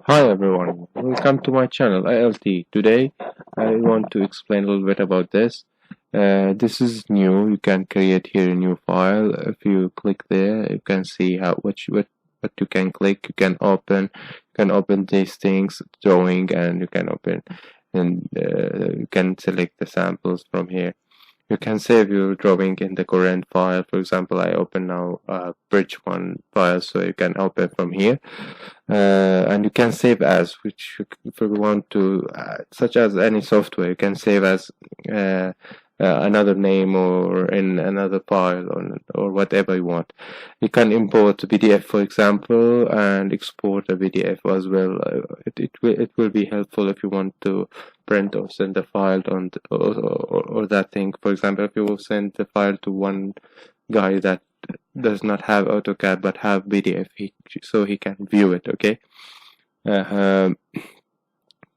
Hi everyone, welcome to my channel ILT. Today I want to explain a little bit about this. This is new. You can create here a new file. If you click there, you can see what you can click. You can open these things, drawing, and you can open and you can select the samples from here. You can save your drawing in the current file. For example, I open now bridge one file, so you can open from here. And you can save as, which if you want to, such as any software, you can save as another name or in another file or whatever you want. You can import a PDF, for example, and export a PDF as well. It will be helpful if you want to print or send a file on or that thing. For example, if you will send the file to one guy that does not have AutoCAD but have PDF, so he can view it. Okay.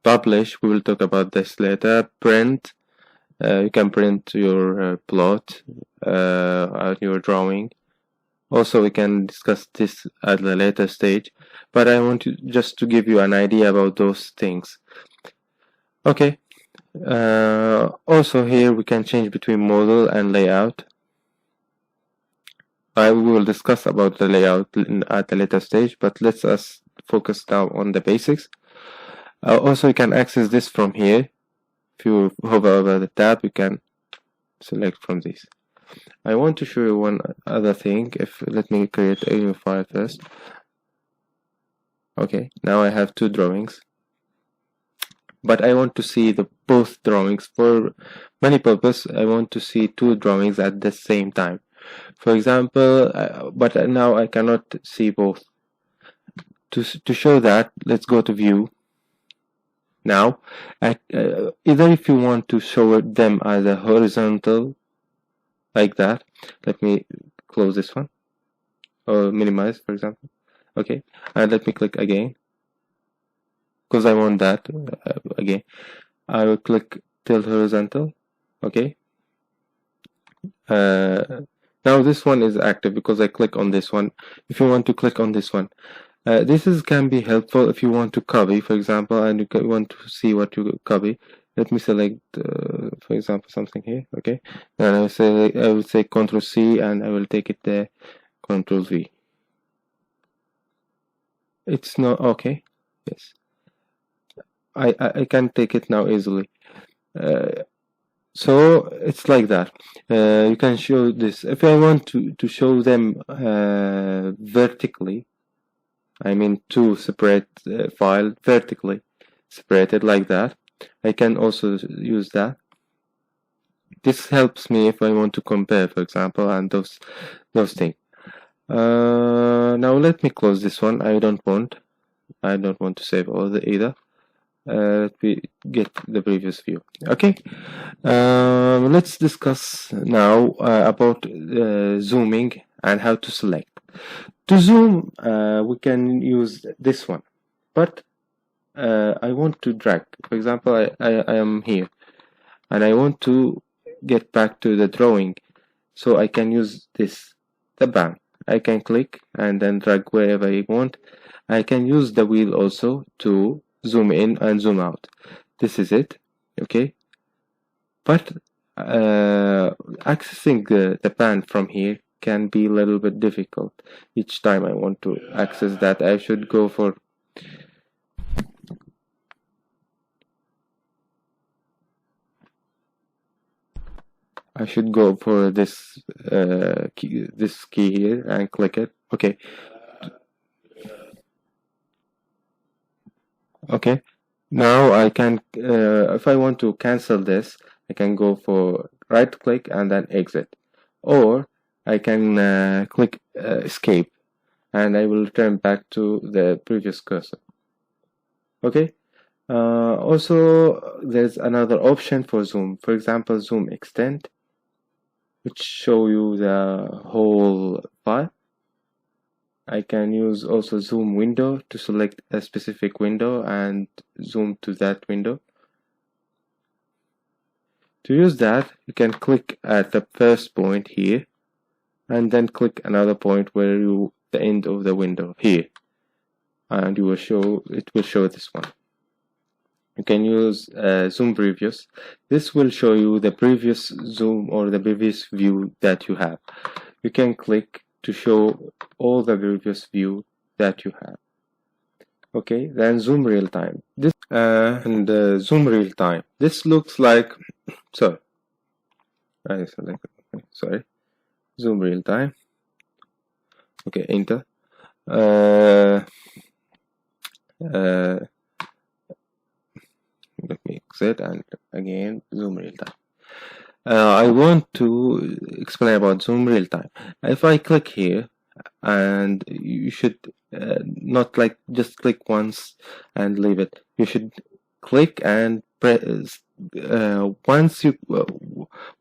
Publish, we will talk about this later. Print, you can print your plot, your drawing. Also, we can discuss this at a later stage, but I want just to give you an idea about those things. Okay. Also here we can change between model and layout. I will discuss about the layout at a later stage, but let's us focus now on the basics. Also, you can access this from here. If you hover over the tab, you can select from this. I want to show you one other thing. Let me create a new file first. Okay, now I have two drawings, but I want to see both drawings for many purposes. I want to see two drawings at the same time. For example, but now I cannot see both. To show that, let's go to view. Now, either if you want to show them as a horizontal, like that, let me close this one, or minimize, for example. Okay, and let me click again, because I want that again. I will click tilt horizontal. Okay. Now this one is active because I click on this one. If you want to click on this one, this can be helpful if you want to copy, for example, and you want to see what you copy. Let me select, for example, something here. Okay, and I will say Ctrl C, and I will take it there, Ctrl V. It's not okay. Yes, I can take it now easily. So it's like that. You can show this. If I want to show them vertically, I mean two separate files vertically separated like that, I can also use that. This helps me if I want to compare, for example, and those things. Now let me close this one. I don't want to save all either. Let me get the previous view. Okay, let's discuss now about zooming and how to select. To zoom, we can use this one, but I want to drag. For example, I am here and I want to get back to the drawing, so I can use the band. I can click and then drag wherever I want. I can use the wheel also to zoom in and zoom out. This is it. Okay, but accessing the band from here can be a little bit difficult. Each time I want to access that, I should go for this key here and click it. Okay. Okay, now I can, if I want to cancel this, I can go for right click and then exit, or I can click escape, and I will return back to the previous cursor. Okay, also there's another option for zoom, for example zoom extend, which show you the whole file. I can use also zoom window to select a specific window and zoom to that window. To use that, you can click at the first point here and then click another point where the end of the window here, and you will show it will show this one. You can use zoom previous. This will show you the previous zoom or the previous view that you have. You can click to show all the previous view that you have. Okay, then zoom real time. This and zoom real time. This looks like sorry. Sorry. Zoom real time. Okay, enter. Let me exit and again zoom real time. I want to explain about zoom real time. If I click here, and you should not like just click once and leave it. You should click and press once you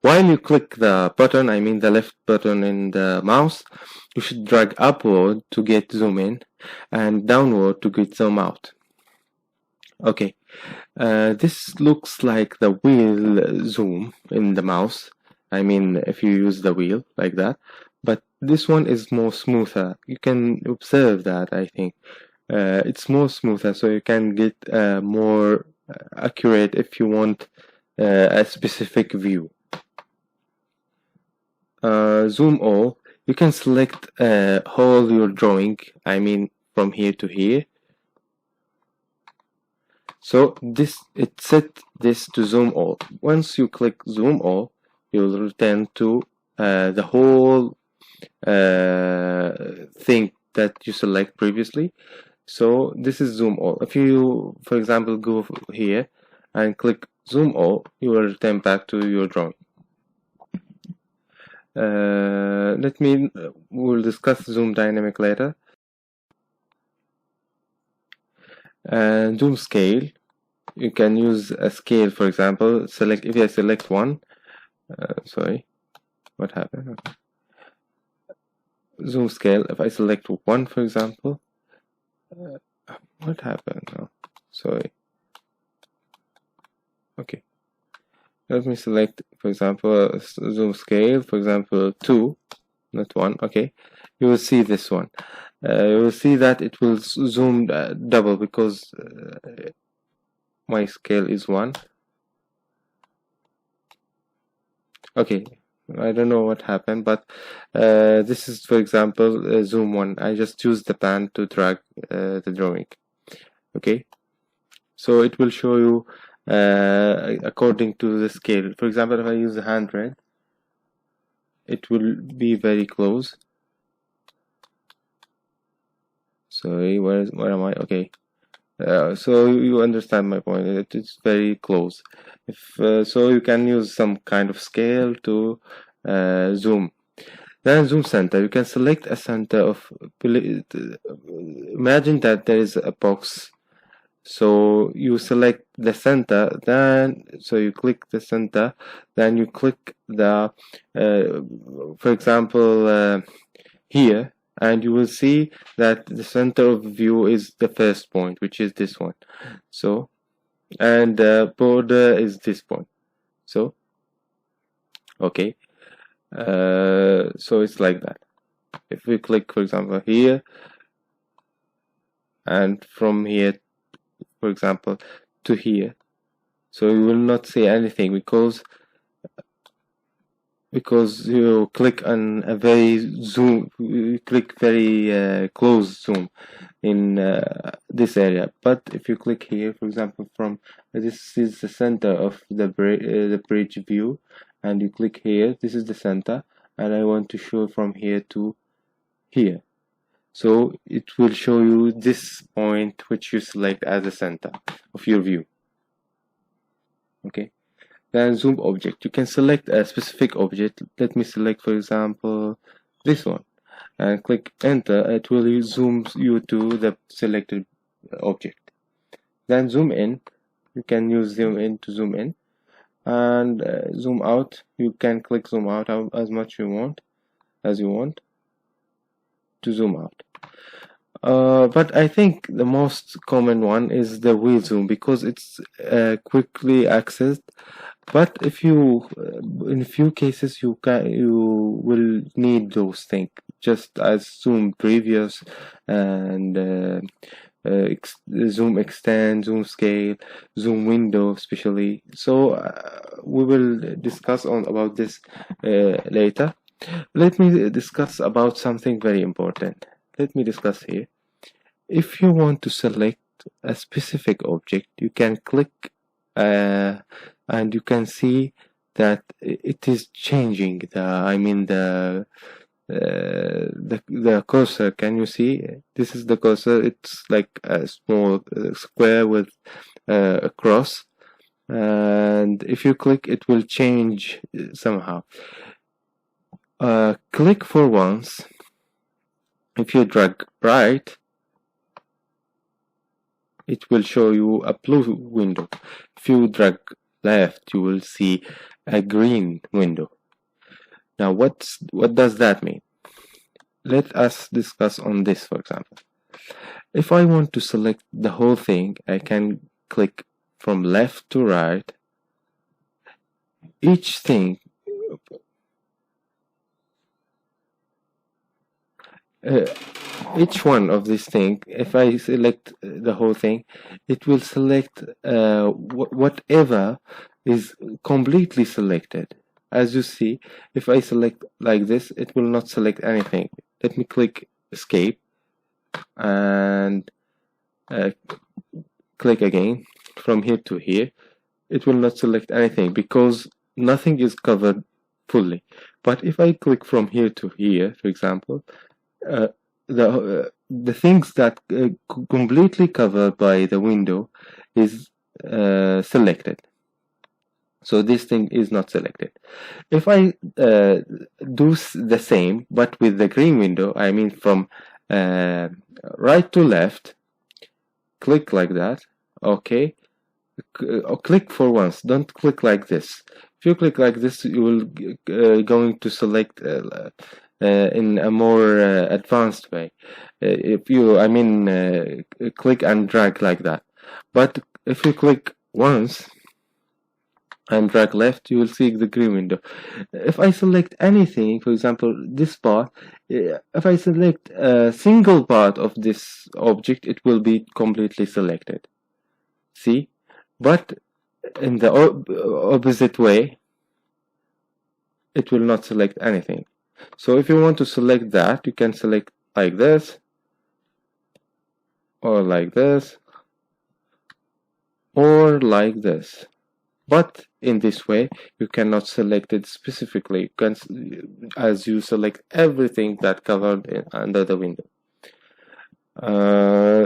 while you click the button, I mean the left button in the mouse, you should drag upward to get zoom in and downward to get zoom out. Okay, this looks like the wheel zoom in the mouse. I mean, if you use the wheel like that, but this one is more smoother. You can observe that. I think it's more smoother, so you can get more accurate if you want a specific view. Zoom all. You can select whole your drawing. I mean, from here to here. So it set this to zoom all. Once you click zoom all, you will return to the whole thing that you select previously. So this is zoom all. If you, for example, go here and click zoom all, you will return back to your drawing. We'll discuss zoom dynamic later. Zoom scale. You can use a scale, for example. If I select one, sorry, what happened? Okay. Zoom scale. If I select one, for example, what happened? Oh, sorry. Okay. Let me select, for example, zoom scale. For example, 2, not 1. Okay. You will see this one. You will see that it will zoom double because my scale is 1. Okay, I don't know what happened, but this is, for example, zoom 1. I just use the pen to drag the drawing. Okay, so it will show you according to the scale. For example, if I use 100, it will be very close. Sorry, where am I? Okay. So you understand my point. It is very close. So you can use some kind of scale to zoom. Then zoom center. You can select a center of. Imagine that there is a box. So you select the center. So you click the center. Then you click the, for example, here. And you will see that the center of view is the first point, which is this one. So, and border is this point. So, okay. So it's like that. If we click, for example, here, and from here, for example, to here, so you will not see anything because you click on a very zoom, you click very close zoom in this area. But if you click here, for example, from this is the center of the bridge view, and you click here, this is the center, and I want to show from here to here. So it will show you this point which you select as the center of your view. Okay. Then zoom object. You can select a specific object. Let me select, for example, this one, and click enter. It will zoom you to the selected object. Then zoom in. You can use zoom in to zoom in, and zoom out. You can click zoom out as much you want, to zoom out. But I think the most common one is the wheel zoom because it's quickly accessed. But if you, in a few cases, you will need those things, just as zoom previous and zoom extend, zoom scale, zoom window especially. So we will discuss on about this later. Let me discuss about something very important. Let me discuss here. If you want to select a specific object, you can click and you can see that it is changing the cursor. Can you see? This is the cursor. It's like a small square with a cross, and if you click, it will change somehow. Click for once. If you drag right, it will show you a blue window. If you drag left, you will see a green window. Now what does that mean? Let us discuss on this, for example. If I want to select the whole thing, I can click from left to right. Each thing each one of these things, if I select the whole thing, it will select whatever is completely selected. As you see, if I select like this, it will not select anything. Let me click escape and click again from here to here. It will not select anything because nothing is covered fully. But if I click from here to here, for example, the things that completely covered by the window is selected. So this thing is not selected. If I do the same but with the green window, I mean from right to left, click like that. Okay, click for once. Don't click like this. If you click like this, you will going to select in a more advanced way. If you, click and drag like that. But if you click once and drag left, you will see the green window. If I select anything, for example, this part, if I select a single part of this object, it will be completely selected. See? But in the opposite way, it will not select anything. So if you want to select that, you can select like this, or like this, or like this. But in this way, you cannot select it specifically, as you select everything that covered under the window.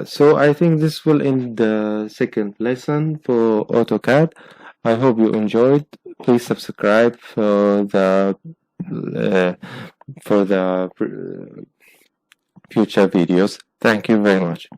So I think this will end the second lesson for AutoCAD. I hope you enjoyed. Please subscribe for the future videos. Thank you very much.